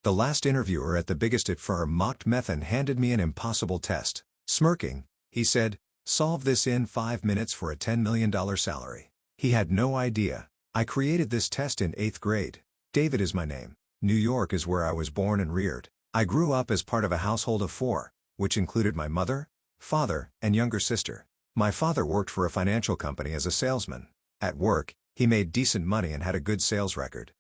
The last interviewer at the biggest firm mocked meth and handed me an impossible test. Smirking, he said, "Solve this in 5 minutes for a $10 million salary." He had no idea. I created this test in 8th grade. David is my name. New York is where I was born and reared. I grew up as part of a household of 4, which included my mother, father, and younger sister. My father worked for a financial company as a salesman. At work, he made decent money and had a good sales record.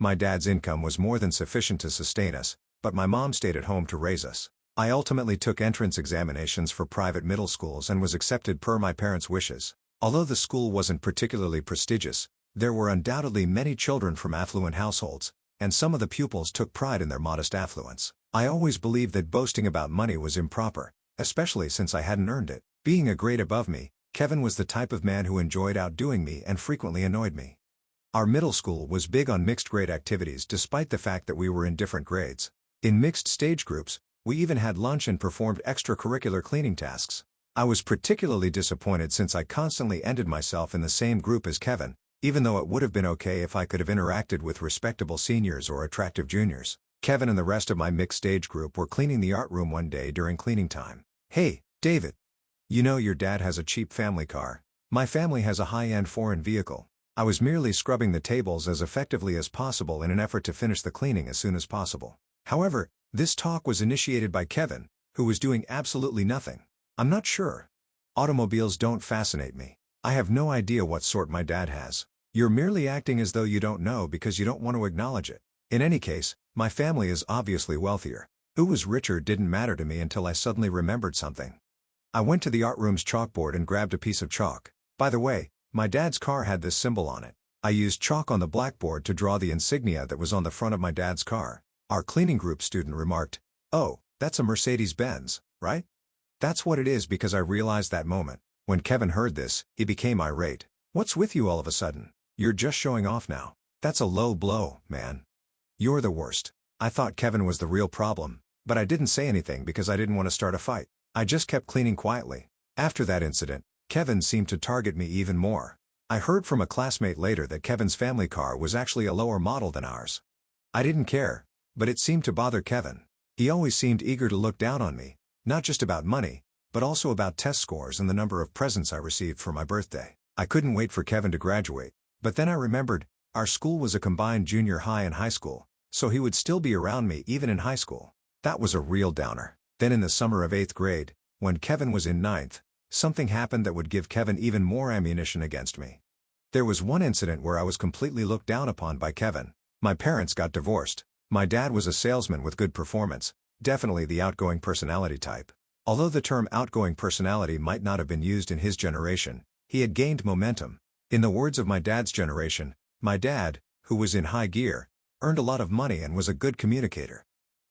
My dad's income was more than sufficient to sustain us, but my mom stayed at home to raise us. I ultimately took entrance examinations for private middle schools and was accepted per my parents' wishes. Although the school wasn't particularly prestigious, there were undoubtedly many children from affluent households, and some of the pupils took pride in their modest affluence. I always believed that boasting about money was improper, especially since I hadn't earned it. Being a grade above me, Kevin was the type of man who enjoyed outdoing me and frequently annoyed me. Our middle school was big on mixed grade activities despite the fact that we were in different grades. In mixed stage groups, we even had lunch and performed extracurricular cleaning tasks. I was particularly disappointed since I constantly ended myself in the same group as Kevin, even though it would have been okay if I could have interacted with respectable seniors or attractive juniors. Kevin and the rest of my mixed stage group were cleaning the art room one day during cleaning time. "Hey, David. You know your dad has a cheap family car. My family has a high-end foreign vehicle." I was merely scrubbing the tables as effectively as possible in an effort to finish the cleaning as soon as possible. However, this talk was initiated by Kevin, who was doing absolutely nothing. "I'm not sure. Automobiles don't fascinate me. I have no idea what sort my dad has." "You're merely acting as though you don't know because you don't want to acknowledge it. In any case, my family is obviously wealthier." Who was richer didn't matter to me until I suddenly remembered something. I went to the art room's chalkboard and grabbed a piece of chalk. By the way, my dad's car had this symbol on it. I used chalk on the blackboard to draw the insignia that was on the front of my dad's car. Our cleaning group student remarked, "Oh, that's a Mercedes-Benz, right?" That's what it is because I realized that moment. When Kevin heard this, he became irate. "What's with you all of a sudden? You're just showing off now. That's a low blow, man. You're the worst." I thought Kevin was the real problem, but I didn't say anything because I didn't want to start a fight. I just kept cleaning quietly. After that incident, Kevin seemed to target me even more. I heard from a classmate later that Kevin's family car was actually a lower model than ours. I didn't care, but it seemed to bother Kevin. He always seemed eager to look down on me, not just about money, but also about test scores and the number of presents I received for my birthday. I couldn't wait for Kevin to graduate, but then I remembered, our school was a combined junior high and high school, so he would still be around me even in high school. That was a real downer. Then in the summer of 8th grade, when Kevin was in 9th, something happened that would give Kevin even more ammunition against me. There was one incident where I was completely looked down upon by Kevin. My parents got divorced. My dad was a salesman with good performance, definitely the outgoing personality type. Although the term outgoing personality might not have been used in his generation, he had gained momentum. In the words of my dad's generation, my dad, who was in high gear, earned a lot of money and was a good communicator.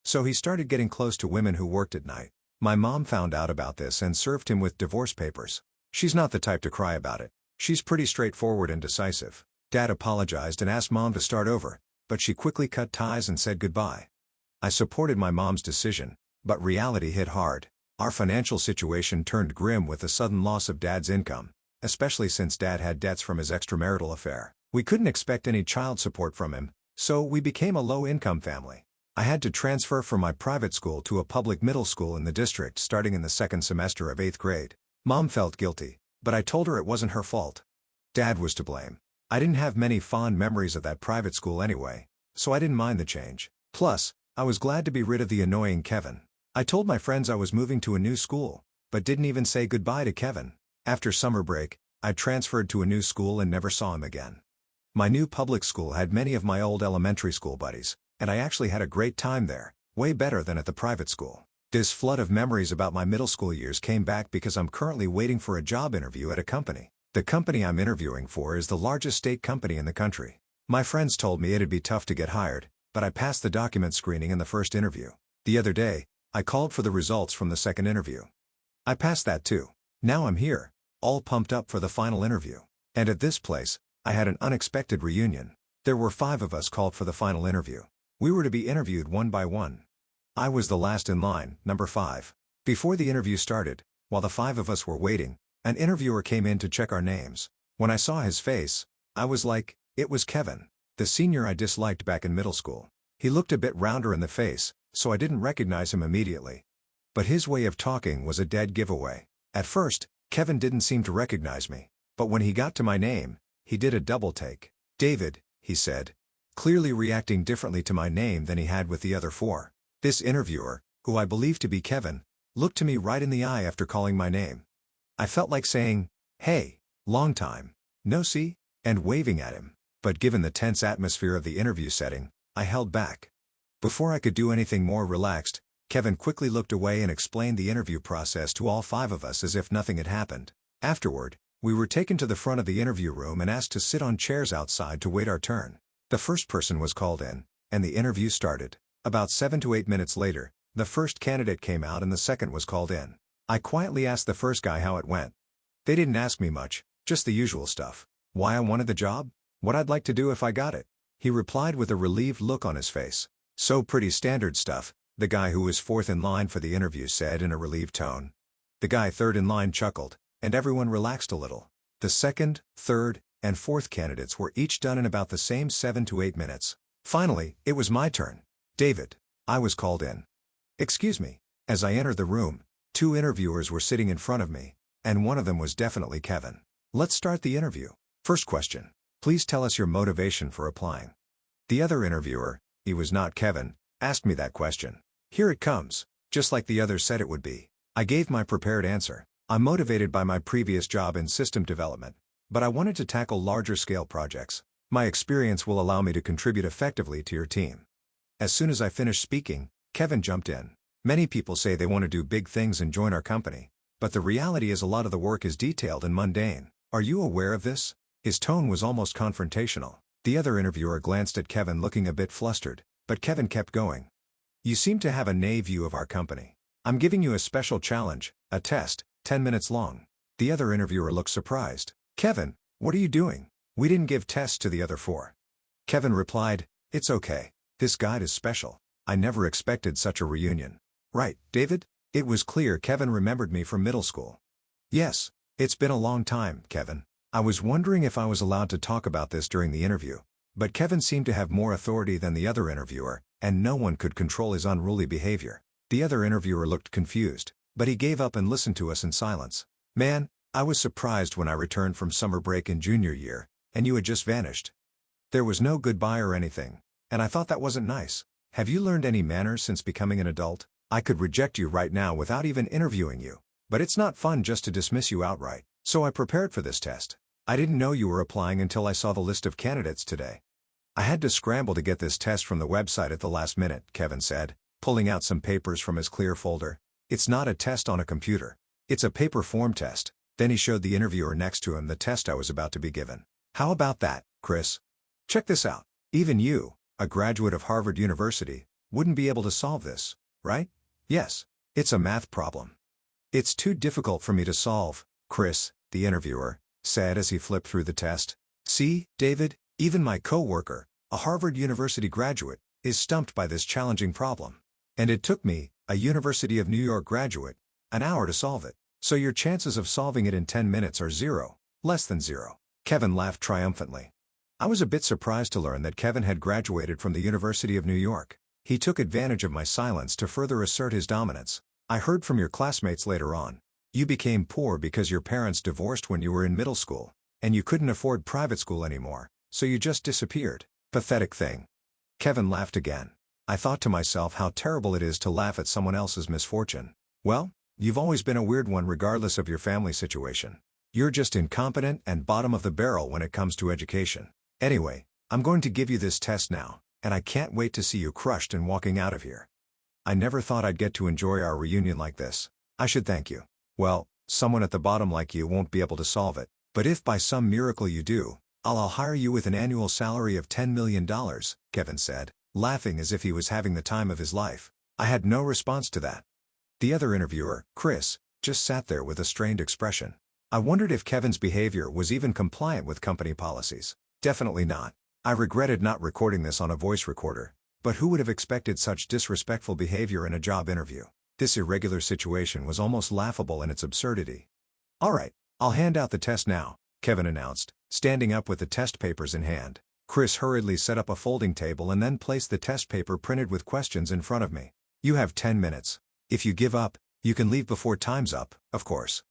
So he started getting close to women who worked at night. My mom found out about this and served him with divorce papers. She's not the type to cry about it. She's pretty straightforward and decisive. Dad apologized and asked Mom to start over, but she quickly cut ties and said goodbye. I supported my mom's decision, but reality hit hard. Our financial situation turned grim with the sudden loss of Dad's income, especially since Dad had debts from his extramarital affair. We couldn't expect any child support from him, so we became a low-income family. I had to transfer from my private school to a public middle school in the district starting in the 2nd semester of 8th grade. Mom felt guilty, but I told her it wasn't her fault. Dad was to blame. I didn't have many fond memories of that private school anyway, so I didn't mind the change. Plus, I was glad to be rid of the annoying Kevin. I told my friends I was moving to a new school, but didn't even say goodbye to Kevin. After summer break, I transferred to a new school and never saw him again. My new public school had many of my old elementary school buddies, and I actually had a great time there, way better than at the private school. This flood of memories about my middle school years came back because I'm currently waiting for a job interview at a company. The company I'm interviewing for is the largest state company in the country. My friends told me it'd be tough to get hired, but I passed the document screening in the first interview. The other day, I called for the results from the second interview. I passed that too. Now I'm here, all pumped up for the final interview. And at this place, I had an unexpected reunion. There were 5 of us called for the final interview. We were to be interviewed one by one. I was the last in line, number 5. Before the interview started, while the 5 of us were waiting, an interviewer came in to check our names. When I saw his face, I was like, it was Kevin, the senior I disliked back in middle school. He looked a bit rounder in the face, so I didn't recognize him immediately. But his way of talking was a dead giveaway. At first, Kevin didn't seem to recognize me, but when he got to my name, he did a double take. "David," he said, clearly reacting differently to my name than he had with the other four. This interviewer, who I believed to be Kevin, looked to me right in the eye after calling my name. I felt like saying, "Hey, long time, no see," and waving at him, but given the tense atmosphere of the interview setting, I held back. Before I could do anything more relaxed, Kevin quickly looked away and explained the interview process to all five of us as if nothing had happened. Afterward, we were taken to the front of the interview room and asked to sit on chairs outside to wait our turn. The first person was called in, and the interview started. About 7 to 8 minutes later, the first candidate came out and the second was called in. I quietly asked the first guy how it went. They didn't ask me much, just the usual stuff. Why I wanted the job? What I'd like to do if I got it. He replied with a relieved look on his face. "So pretty standard stuff," the guy who was fourth in line for the interview said in a relieved tone. The guy third in line chuckled, and everyone relaxed a little. The second, third, and fourth candidates were each done in about the same 7 to 8 minutes. Finally, it was my turn. "David," I was called in. "Excuse me." As I entered the room, 2 interviewers were sitting in front of me, and one of them was definitely Kevin. "Let's start the interview. First question. Please tell us your motivation for applying." The other interviewer, he was not Kevin, asked me that question. Here it comes, just like the others said it would be. I gave my prepared answer. "I'm motivated by my previous job in system development, but I wanted to tackle larger scale projects. My experience will allow me to contribute effectively to your team." As soon as I finished speaking, Kevin jumped in. "Many people say they want to do big things and join our company, but the reality is a lot of the work is detailed and mundane. Are you aware of this?" His tone was almost confrontational. The other interviewer glanced at Kevin looking a bit flustered, but Kevin kept going. "You seem to have a naive view of our company. I'm giving you a special challenge, a test, 10 minutes long." The other interviewer looked surprised. "Kevin, what are you doing? We didn't give tests to the other 4. Kevin replied, "It's okay. This guide is special. I never expected such a reunion. Right, David?" It was clear Kevin remembered me from middle school. "Yes, it's been a long time, Kevin." I was wondering if I was allowed to talk about this during the interview, but Kevin seemed to have more authority than the other interviewer, and no one could control his unruly behavior. The other interviewer looked confused, but he gave up and listened to us in silence. "Man, I was surprised when I returned from summer break in junior year, and you had just vanished. There was no goodbye or anything, and I thought that wasn't nice. Have you learned any manners since becoming an adult? I could reject you right now without even interviewing you, but it's not fun just to dismiss you outright. So I prepared for this test. I didn't know you were applying until I saw the list of candidates today. I had to scramble to get this test from the website at the last minute," Kevin said, pulling out some papers from his clear folder. "It's not a test on a computer. It's a paper form test." Then he showed the interviewer next to him the test I was about to be given. "How about that, Chris? Check this out. Even you, a graduate of Harvard University, wouldn't be able to solve this, right?" "Yes. It's a math problem." "It's too difficult for me to solve, Chris," the interviewer said as he flipped through the test. "See, David, even my co-worker, a Harvard University graduate, is stumped by this challenging problem. And it took me, a University of New York graduate, an hour to solve it. So your chances of solving it in 10 minutes are 0, less than 0. Kevin laughed triumphantly. I was a bit surprised to learn that Kevin had graduated from the University of New York. He took advantage of my silence to further assert his dominance. "I heard from your classmates later on. You became poor because your parents divorced when you were in middle school, and you couldn't afford private school anymore, so you just disappeared. Pathetic thing." Kevin laughed again. I thought to myself how terrible it is to laugh at someone else's misfortune. "Well, you've always been a weird one regardless of your family situation. You're just incompetent and bottom of the barrel when it comes to education. Anyway, I'm going to give you this test now, and I can't wait to see you crushed and walking out of here. I never thought I'd get to enjoy our reunion like this. I should thank you. Well, someone at the bottom like you won't be able to solve it, but if by some miracle you do, I'll hire you with an annual salary of $10 million, Kevin said, laughing as if he was having the time of his life. I had no response to that. The other interviewer, Chris, just sat there with a strained expression. I wondered if Kevin's behavior was even compliant with company policies. Definitely not. I regretted not recording this on a voice recorder, but who would have expected such disrespectful behavior in a job interview? This irregular situation was almost laughable in its absurdity. "All right, I'll hand out the test now," Kevin announced, standing up with the test papers in hand. Chris hurriedly set up a folding table and then placed the test paper printed with questions in front of me. You have 10 minutes. If you give up, you can leave before time's up, of course.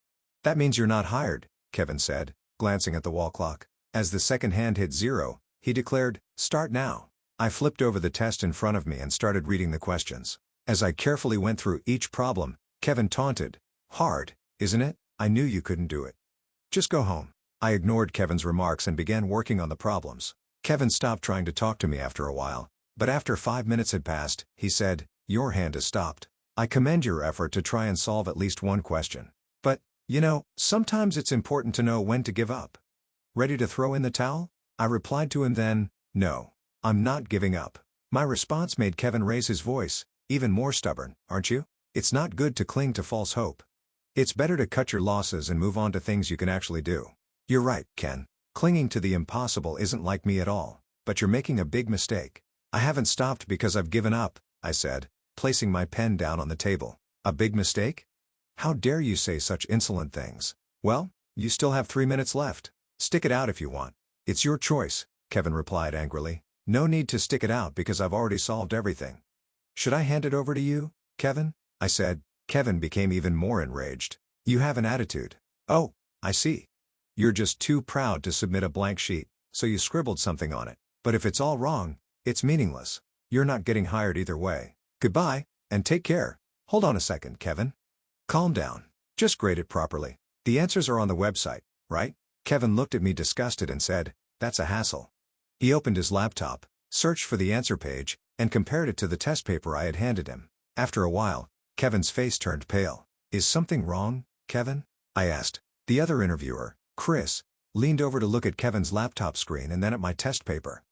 That means you're not hired, Kevin said, glancing at the wall clock. As the second hand hit 0, he declared, "Start now." I flipped over the test in front of me and started reading the questions. As I carefully went through each problem, Kevin taunted, "Hard, isn't it? I knew you couldn't do it. Just go home." I ignored Kevin's remarks and began working on the problems. Kevin stopped trying to talk to me after a while, but after 5 minutes had passed, he said, "Your hand has stopped. I commend your effort to try and solve at least one question. But, sometimes it's important to know when to give up." "Ready to throw in the towel?" I replied to him then, "No. I'm not giving up." My response made Kevin raise his voice, "Even more stubborn, aren't you? It's not good to cling to false hope. It's better to cut your losses and move on to things you can actually do." "You're right, Ken. Clinging to the impossible isn't like me at all, but you're making a big mistake." "I haven't stopped because I've given up," I said, placing my pen down on the table. "A big mistake? How dare you say such insolent things?" "Well, you still have 3 minutes left. Stick it out if you want." "It's your choice," Kevin replied angrily. "No need to stick it out because I've already solved everything." "Should I hand it over to you, Kevin?" I said. Kevin became even more enraged. "You have an attitude." "Oh, I see. You're just too proud to submit a blank sheet, so you scribbled something on it. But if it's all wrong, it's meaningless. You're not getting hired either way. Goodbye, and take care." "Hold on a second, Kevin. Calm down. Just grade it properly. The answers are on the website, right?" Kevin looked at me disgusted and said, "That's a hassle." He opened his laptop, searched for the answer page, and compared it to the test paper I had handed him. After a while, Kevin's face turned pale. "Is something wrong, Kevin?" I asked. The other interviewer, Chris, leaned over to look at Kevin's laptop screen and then at my test paper.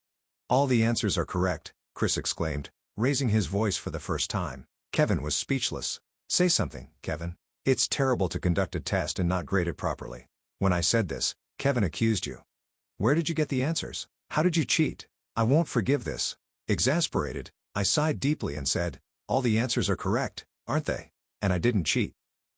"All the answers are correct," Chris exclaimed, raising his voice for the first time. Kevin was speechless. "Say something, Kevin. It's terrible to conduct a test and not grade it properly." When I said this, Kevin accused you. "Where did you get the answers? How did you cheat?" "I won't forgive this." Exasperated, I sighed deeply and said, "All the answers are correct, aren't they? And I didn't cheat."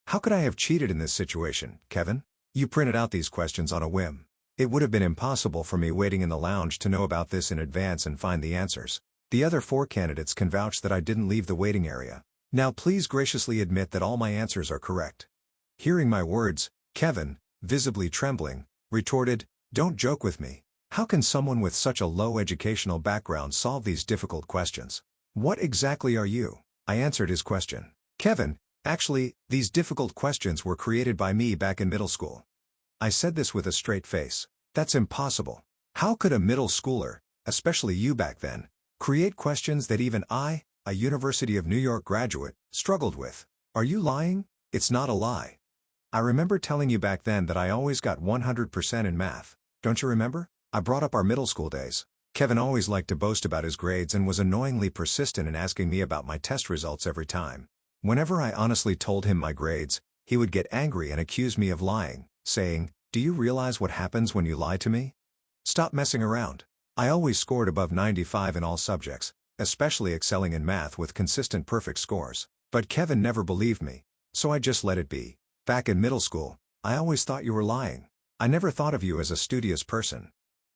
"How could I have cheated in this situation, Kevin? You printed out these questions on a whim. It would have been impossible for me waiting in the lounge to know about this in advance and find the answers. The other 4 candidates can vouch that I didn't leave the waiting area. Now please graciously admit that all my answers are correct." Hearing my words, Kevin, visibly trembling, retorted, "Don't joke with me. How can someone with such a low educational background solve these difficult questions? What exactly are you?" I answered his question. "Kevin, actually, these difficult questions were created by me back in middle school." I said this with a straight face. "That's impossible. How could a middle schooler, especially you back then, create questions that even I, a University of New York graduate, struggled with? Are you lying?" "It's not a lie. I remember telling you back then that I always got 100% in math. Don't you remember?" I brought up our middle school days. Kevin always liked to boast about his grades and was annoyingly persistent in asking me about my test results every time. Whenever I honestly told him my grades, he would get angry and accuse me of lying, saying, "Do you realize what happens when you lie to me? Stop messing around." I always scored above 95 in all subjects, especially excelling in math with consistent perfect scores. But Kevin never believed me, so I just let it be. "Back in middle school, I always thought you were lying. I never thought of you as a studious person."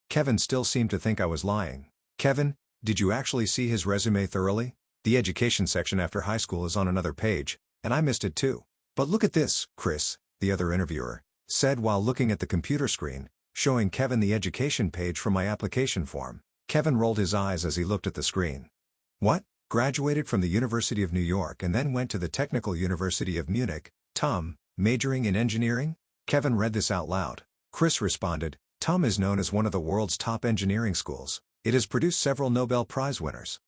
Kevin still seemed to think I was lying. "Kevin, did you actually see his resume thoroughly? The education section after high school is on another page, and I missed it too." "But look at this, Chris," the other interviewer said while looking at the computer screen, showing Kevin the education page from my application form. Kevin rolled his eyes as he looked at the screen. "What? Graduated from the University of New York and then went to the Technical University of Munich, TUM, majoring in engineering?" Kevin read this out loud. Chris responded, "TUM is known as one of the world's top engineering schools. It has produced several Nobel Prize winners.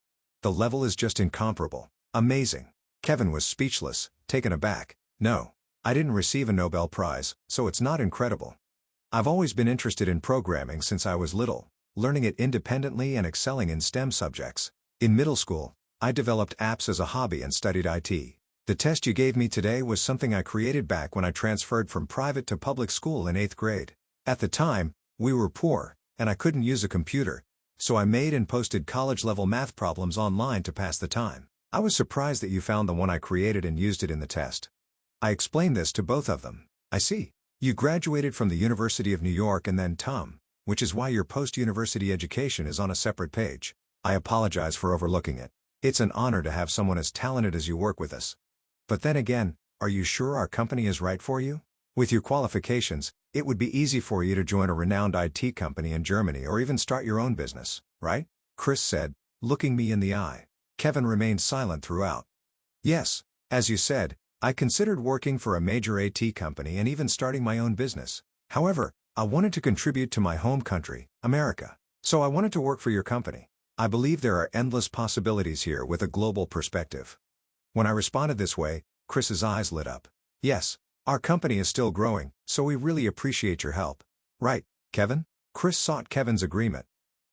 The level is just incomparable. Amazing." Kevin was speechless, taken aback. "No, I didn't receive a Nobel Prize, so it's not incredible. I've always been interested in programming since I was little, learning it independently and excelling in STEM subjects. In middle school, I developed apps as a hobby and studied IT. The test you gave me today was something I created back when I transferred from private to public school in 8th grade. At the time, we were poor, and I couldn't use a computer, so I made and posted college-level math problems online to pass the time. I was surprised that you found the one I created and used it in the test." I explained this to both of them. "I see. You graduated from the University of New York and then TUM. which is why your post-university education is on a separate page. I apologize for overlooking it. It's an honor to have someone as talented as you work with us. But then again, are you sure our company is right for you? With your qualifications, it would be easy for you to join a renowned IT company in Germany or even start your own business, right? Chris said, looking me in the eye. Kevin remained silent throughout. Yes, as you said, I considered working for a major IT company and even starting my own business. However, I wanted to contribute to my home country, America. So I wanted to work for your company. I believe there are endless possibilities here with a global perspective. When I responded this way, Chris's eyes lit up. Yes, our company is still growing, so we really appreciate your help. Right, Kevin? Chris sought Kevin's agreement.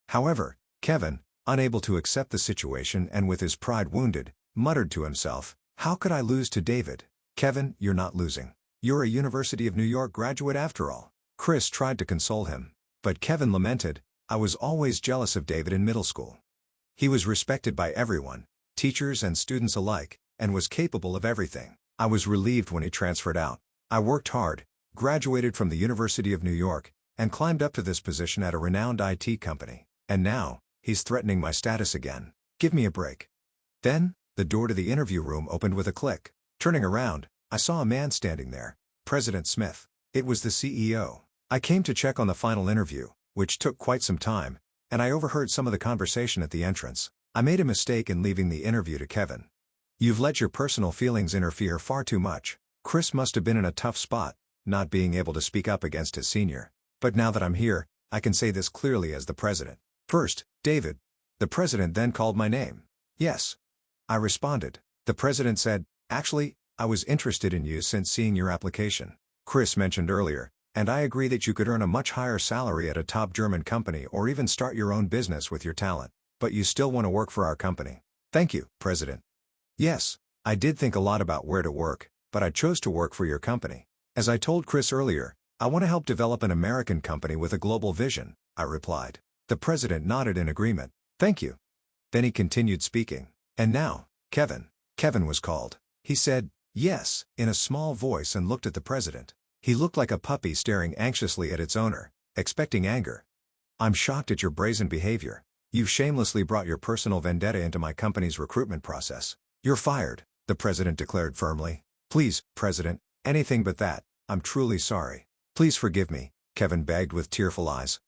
However, Kevin, unable to accept the situation and with his pride wounded, muttered to himself, "How could I lose to David?" "Kevin, you're not losing. You're a University of New York graduate after all." Chris tried to console him. But Kevin lamented, "I was always jealous of David in middle school. He was respected by everyone, teachers and students alike, and was capable of everything. I was relieved when he transferred out. I worked hard, graduated from the University of New York, and climbed up to this position at a renowned IT company. And now, he's threatening my status again. Give me a break." Then, the door to the interview room opened with a click. Turning around, I saw a man standing there, President Smith. It was the CEO. I came to check on the final interview, which took quite some time, and I overheard some of the conversation at the entrance. I made a mistake in leaving the interview to Kevin. You've let your personal feelings interfere far too much. Chris must have been in a tough spot, not being able to speak up against his senior. But now that I'm here, I can say this clearly as the president. First, David. The president then called my name. Yes. I responded. The president said, "Actually, I was interested in you since seeing your application. Chris mentioned earlier, and I agree that you could earn a much higher salary at a top German company or even start your own business with your talent. But you still want to work for our company." "Thank you, President." "Yes, I did think a lot about where to work, but I chose to work for your company. As I told Chris earlier, I want to help develop an American company with a global vision," I replied. The president nodded in agreement. "Thank you." Then he continued speaking. "And now, Kevin." Kevin was called. He said, "Yes," in a small voice and looked at the president. He looked like a puppy staring anxiously at its owner, expecting anger. "I'm shocked at your brazen behavior. You've shamelessly brought your personal vendetta into my company's recruitment process. You're fired," the president declared firmly. "Please, President, anything but that. I'm truly sorry. Please forgive me," Kevin begged with tearful eyes.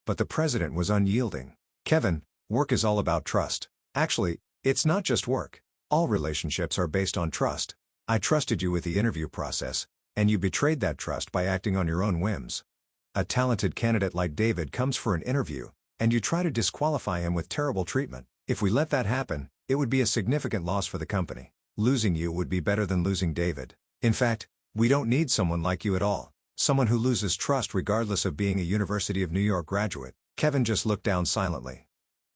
But the president was unyielding. "Kevin, work is all about trust. Actually, it's not just work. All relationships are based on trust. I trusted you with the interview process, and you betrayed that trust by acting on your own whims. A talented candidate like David comes for an interview, and you try to disqualify him with terrible treatment. If we let that happen, it would be a significant loss for the company. Losing you would be better than losing David. In fact, we don't need someone like you at all. Someone who loses trust regardless of being a University of New York graduate." Kevin just looked down silently.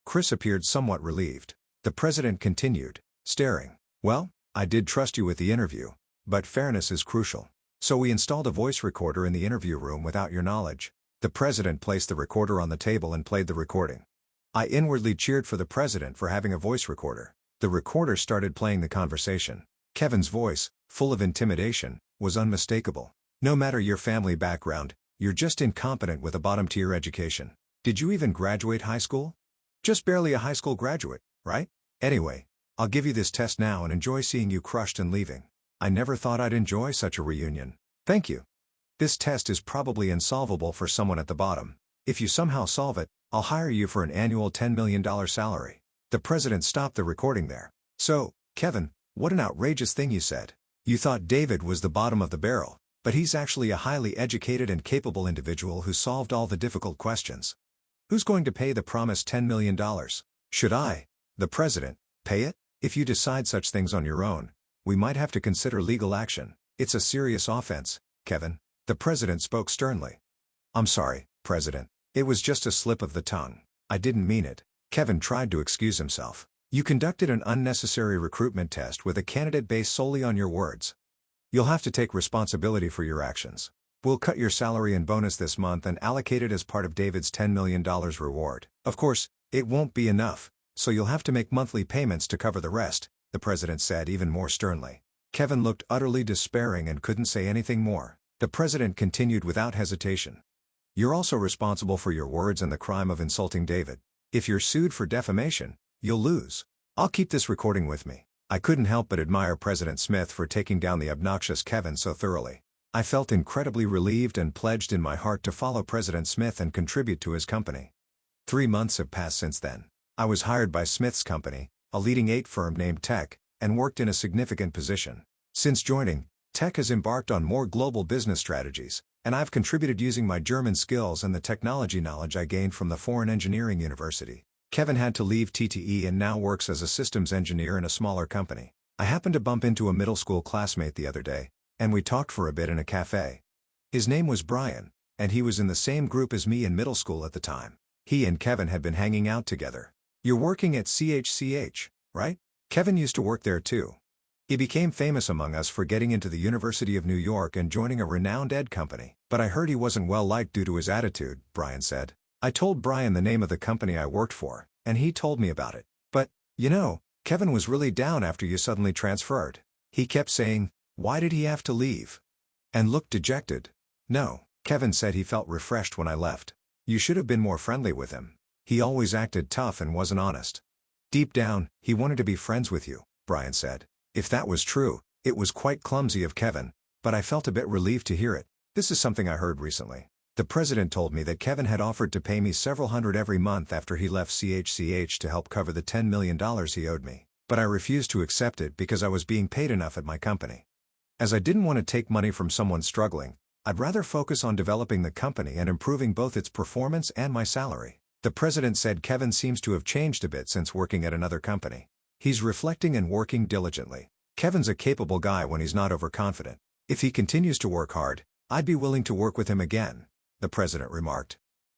Chris appeared somewhat relieved. The president continued, staring. "Well, I did trust you with the interview, but fairness is crucial. So we installed a voice recorder in the interview room without your knowledge." The president placed the recorder on the table and played the recording. I inwardly cheered for the president for having a voice recorder. The recorder started playing the conversation. Kevin's voice, full of intimidation, was unmistakable. "No matter your family background, you're just incompetent with a bottom-tier education. Did you even graduate high school? Just barely a high school graduate, right? Anyway, I'll give you this test now and enjoy seeing you crushed and leaving. I never thought I'd enjoy such a reunion. Thank you. This test is probably insolvable for someone at the bottom. If you somehow solve it, I'll hire you for an annual $10 million salary." The president stopped the recording there. "So, Kevin, what an outrageous thing you said. You thought David was the bottom of the barrel, but he's actually a highly educated and capable individual who solved all the difficult questions. Who's going to pay the promised $10 million? Should I, the president, pay it? If you decide such things on your own, we might have to consider legal action. It's a serious offense, Kevin." The president spoke sternly. "I'm sorry, President. It was just a slip of the tongue. I didn't mean it." Kevin tried to excuse himself. "You conducted an unnecessary recruitment test with a candidate based solely on your words. You'll have to take responsibility for your actions. We'll cut your salary and bonus this month and allocate it as part of David's $10 million reward. Of course, it won't be enough, so you'll have to make monthly payments to cover the rest," the president said even more sternly. Kevin looked utterly despairing and couldn't say anything more. The president continued without hesitation. You're also responsible for your words and the crime of insulting David. If you're sued for defamation, you'll lose. I'll keep this recording with me. I couldn't help but admire President Smith for taking down the obnoxious Kevin so thoroughly. I felt incredibly relieved and pledged in my heart to follow President Smith and contribute to his company. 3 months have passed since then. I was hired by Smith's company, a leading 8 firm named Tech, and worked in a significant position. Since joining, Tech has embarked on more global business strategies, and I've contributed using my German skills and the technology knowledge I gained from the Foreign Engineering University. Kevin had to leave TTE and now works as a systems engineer in a smaller company. I happened to bump into a middle school classmate the other day, and we talked for a bit in a cafe. His name was Brian, and he was in the same group as me in middle school at the time. He and Kevin had been hanging out together. You're working at CHCH, right? Kevin used to work there too. He became famous among us for getting into the University of New York and joining a renowned ed company. But I heard he wasn't well liked due to his attitude, Brian said. I told Brian the name of the company I worked for, and he told me about it. But, you know, Kevin was really down after you suddenly transferred. He kept saying, "Why did he have to leave?" And looked dejected. No, Kevin said he felt refreshed when I left. You should have been more friendly with him. He always acted tough and wasn't honest. Deep down, he wanted to be friends with you, Brian said. If that was true, it was quite clumsy of Kevin, but I felt a bit relieved to hear it. This is something I heard recently. The president told me that Kevin had offered to pay me several hundred every month after he left CHCH to help cover the $10 million he owed me, but I refused to accept it because I was being paid enough at my company. As I didn't want to take money from someone struggling, I'd rather focus on developing the company and improving both its performance and my salary. The president said Kevin seems to have changed a bit since working at another company. He's reflecting and working diligently. Kevin's a capable guy when he's not overconfident. If he continues to work hard, I'd be willing to work with him again, the president remarked.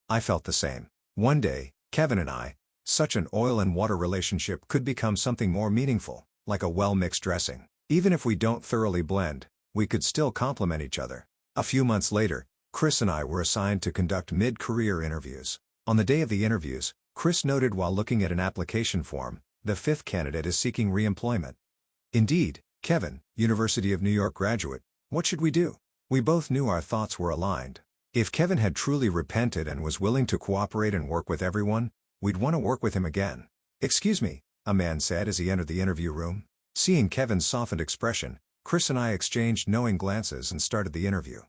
I felt the same. One day, Kevin and I, such an oil and water relationship could become something more meaningful, like a well-mixed dressing. Even if we don't thoroughly blend, we could still complement each other. A few months later, Chris and I were assigned to conduct mid-career interviews. On the day of the interviews, Chris noted while looking at an application form, the 5th candidate is seeking re-employment. Indeed, Kevin, University of New York graduate, what should we do? We both knew our thoughts were aligned. If Kevin had truly repented and was willing to cooperate and work with everyone, we'd want to work with him again. Excuse me, a man said as he entered the interview room. Seeing Kevin's softened expression, Chris and I exchanged knowing glances and started the interview.